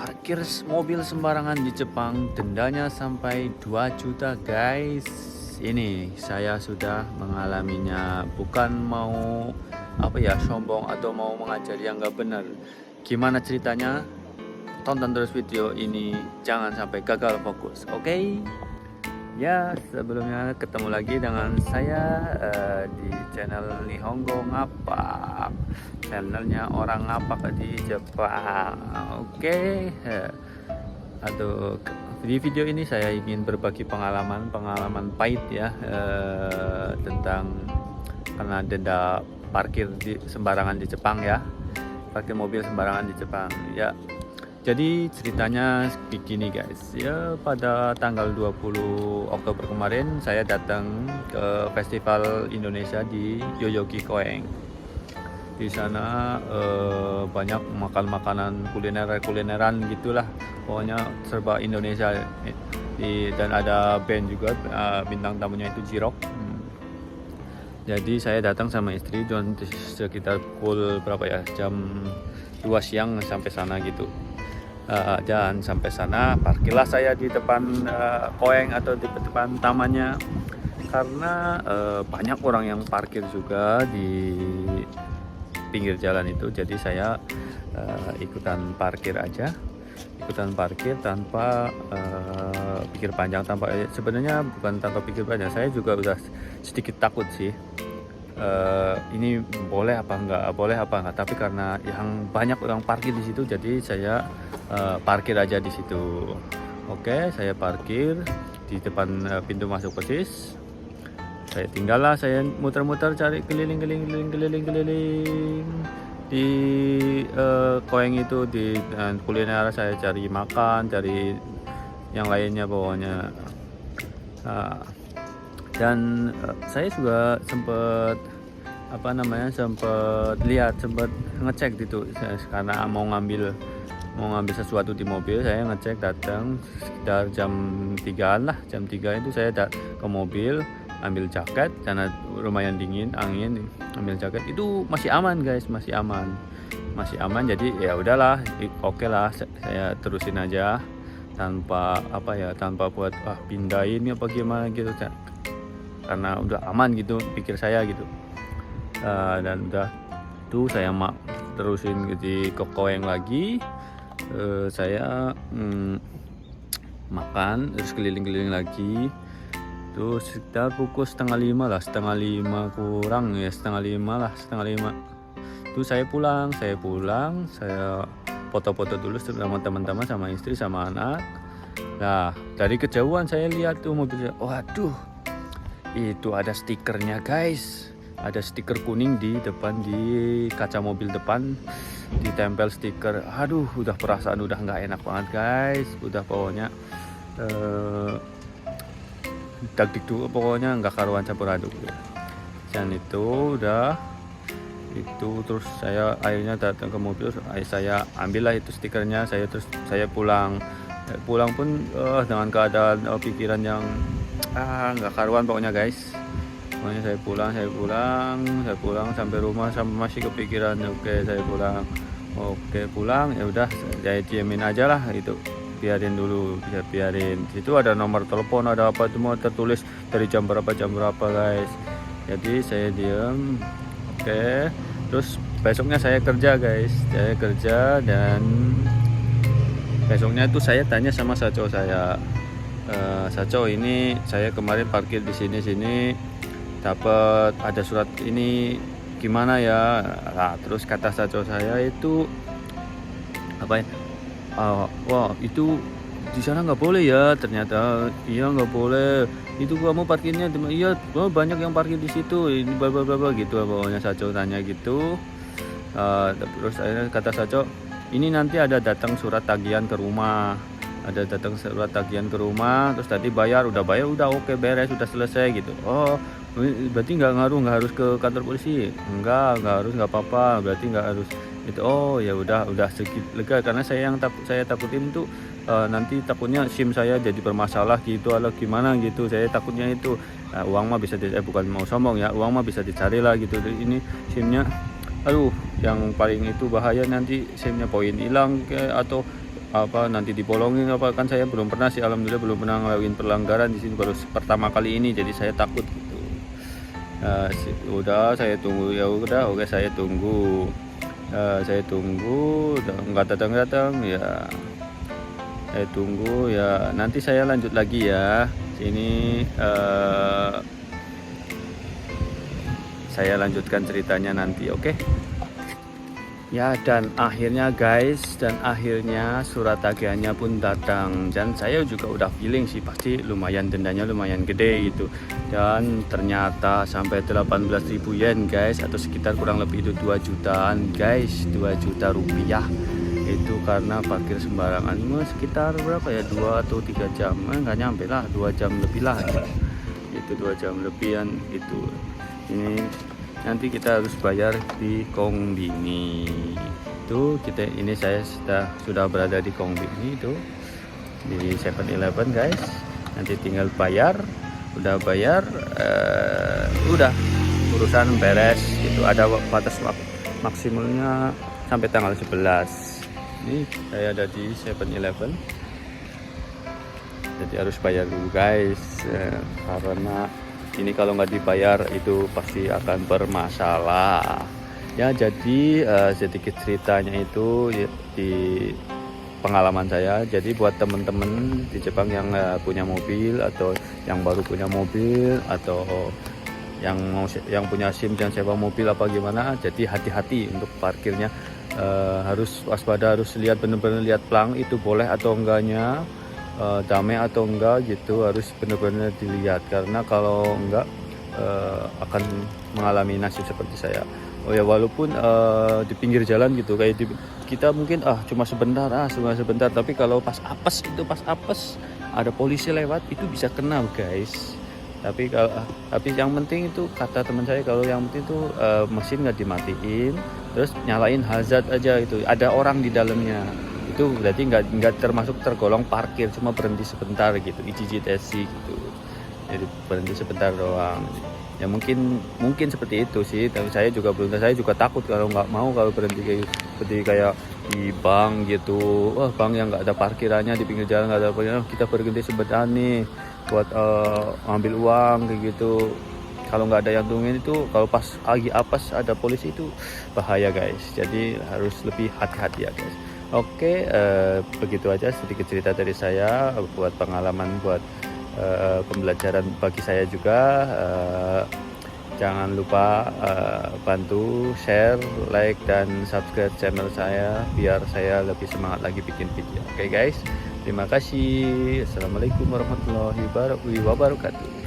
Parkir mobil sembarangan di Jepang dendanya sampai 2 juta guys. Ini saya sudah mengalaminya, bukan mau sombong atau mau mengajari yang nggak benar. Gimana ceritanya? Tonton terus video ini, jangan sampai gagal fokus, oke? Ya, sebelumnya ketemu lagi dengan saya di channel Nihongo Ngapak, channelnya orang ngapak di Jepang. Oke. Aduh, di video ini saya ingin berbagi pengalaman pahit ya, tentang karena denda parkir sembarangan di Jepang ya, parkir mobil sembarangan di Jepang ya. Jadi ceritanya begini guys, ya pada tanggal 20 Oktober kemarin saya datang ke Festival Indonesia di Yoyogi Koeng. Di sana banyak makan makanan kulineran gitulah, pokoknya serba Indonesia. Dan ada band juga, bintang tamunya itu Jirok. Jadi saya datang sama istri sekitar pukul jam 2 siang sampai sana gitu. Dan sampai sana parkirlah saya di depan Koeng atau di depan tamannya, karena banyak orang yang parkir juga di pinggir jalan itu. Jadi saya ikutan parkir tanpa pikir panjang, sebenarnya bukan tanpa pikir panjang, saya juga udah sedikit takut sih. Ini boleh apa enggak, tapi karena yang banyak orang parkir di situ, jadi saya parkir aja di situ. Oke, saya parkir di depan pintu masuk persis. Saya tinggallah, saya muter-muter cari keliling di Koeng itu, di kuliner. Saya cari makan, cari yang lainnya pokoknya. Dan saya juga sempat sempat ngecek gitu, karena mau ngambil sesuatu di mobil. Saya ngecek, datang sekitar jam 3 itu saya ke mobil, ambil jaket karena lumayan dingin, angin. Ambil jaket itu masih aman guys, masih aman. Jadi ya udahlah, oke lah, saya terusin aja tanpa buat pindahin apa gimana gitu, karena udah aman gitu pikir saya gitu. Dan udah tuh saya terusin di Koeng lagi. Saya makan, terus keliling-keliling lagi. Terus sekitar pukul setengah lima kurang ya, setengah lima. Terus saya pulang, saya foto-foto dulu sama teman-teman, sama istri, sama anak. Nah, dari kejauhan saya lihat tuh mobilnya, waduh, itu ada stikernya guys. Ada stiker kuning di depan, di kaca mobil depan ditempel stiker. Aduh, udah perasaan udah nggak enak banget guys. Udah pokoknya dagdikduk, pokoknya nggak karuan, campur aduk. Dan itu udah terus saya akhirnya datang ke mobil, saya ambillah itu stikernya. Saya pulang pun dengan keadaan pikiran yang nggak karuan pokoknya guys. Pokoknya saya pulang sampai rumah masih kepikiran. Saya pulang ya udah, saya diemin aja lah itu, biarin dulu. Itu ada nomor telepon, ada apa semua tertulis dari jam berapa guys. Jadi saya diem. Terus besoknya saya kerja guys, dan besoknya itu saya tanya sama saco saya, saco, ini saya kemarin parkir di sini dapat ada surat ini, gimana ya? Nah, terus kata saco saya itu wah, itu di sana nggak boleh ya, ternyata. Iya, nggak boleh, itu kamu parkirnya iya, banyak yang parkir di situ, ini bla bla bla gitu pokoknya. Saco tanya gitu. Terus akhirnya kata saco, ini nanti ada datang surat tagihan ke rumah, terus tadi udah oke, beres, udah selesai gitu. Oh, berarti nggak harus ke kantor polisi? Nggak harus, nggak apa-apa, berarti nggak harus itu. Oh ya udah sedikit lega, karena saya takutin itu nanti takutnya SIM saya jadi bermasalah gitu, atau gimana gitu. Saya takutnya itu. Uang mah bisa bukan mau sombong ya, uang mah bisa dicari lah gitu. Ini SIM-nya, aduh, yang paling itu bahaya nanti SIM-nya poin hilang atau apa nanti dibolongin apa, kan saya belum pernah sih, alhamdulillah belum pernah ngelakuin pelanggaran di sini, baru pertama kali ini, jadi saya takut gitu. Udah saya tunggu, ya udah, oke saya tunggu. Udah nggak datang ya, saya tunggu ya, nanti saya lanjut lagi ya sini. Saya lanjutkan ceritanya nanti, oke? Ya, dan akhirnya guys, surat tagihannya pun datang, dan saya juga udah feeling sih pasti lumayan, dendanya lumayan gede gitu. Dan ternyata sampai 18.000 yen guys, atau sekitar kurang lebih itu 2 jutaan guys, 2 juta rupiah. Itu karena parkir sembarangan. Sekitar berapa ya, 2 atau 3 jam, nggak nyampe lah, 2 jam lebih lah gitu. Itu 2 jam lebihan itu. Ini nanti kita harus bayar di Kongbini. Itu saya sudah berada di Kongbini itu, di 7-Eleven guys. Nanti tinggal bayar, udah bayar, udah urusan beres. Itu ada batas waktu maksimalnya sampai tanggal 11. Ini saya ada di 7-Eleven, jadi harus bayar dulu guys, karena ini kalau nggak dibayar itu pasti akan bermasalah ya. Jadi sedikit ceritanya itu di pengalaman saya. Jadi buat temen-temen di Jepang yang punya mobil, atau yang baru punya mobil, atau yang punya SIM dan sewa mobil apa gimana, jadi hati-hati untuk parkirnya. Harus waspada, harus lihat, bener-bener lihat pelang itu boleh atau enggaknya, damai atau enggak gitu, harus benar-benar dilihat, karena kalau enggak akan mengalami nasib seperti saya. Oh ya, walaupun di pinggir jalan gitu, kayak kita mungkin cuma sebentar, tapi kalau pas apes ada polisi lewat, itu bisa kena guys. Tapi yang penting itu, kata teman saya, kalau yang penting itu mesin nggak dimatiin, terus nyalain hazard aja, itu ada orang di dalamnya, itu berarti nggak tergolong parkir, cuma berhenti sebentar gitu, ichi tesi gitu, jadi berhenti sebentar doang ya. Mungkin seperti itu sih, tapi saya juga takut kalau berhenti kayak di bank gitu. Wah, bank yang nggak ada parkirannya, di pinggir jalan nggak ada parkiran, kita berhenti sebentar nih buat ambil uang kayak gitu. Kalau nggak ada yang tungguin itu, kalau pas lagi apes ada polisi, itu bahaya guys, jadi harus lebih hati-hati ya guys. Oke, begitu aja sedikit cerita dari saya, buat pengalaman, buat pembelajaran bagi saya juga. Jangan lupa bantu share, like, dan subscribe channel saya biar saya lebih semangat lagi bikin video. Oke guys, terima kasih. Assalamualaikum warahmatullahi wabarakatuh.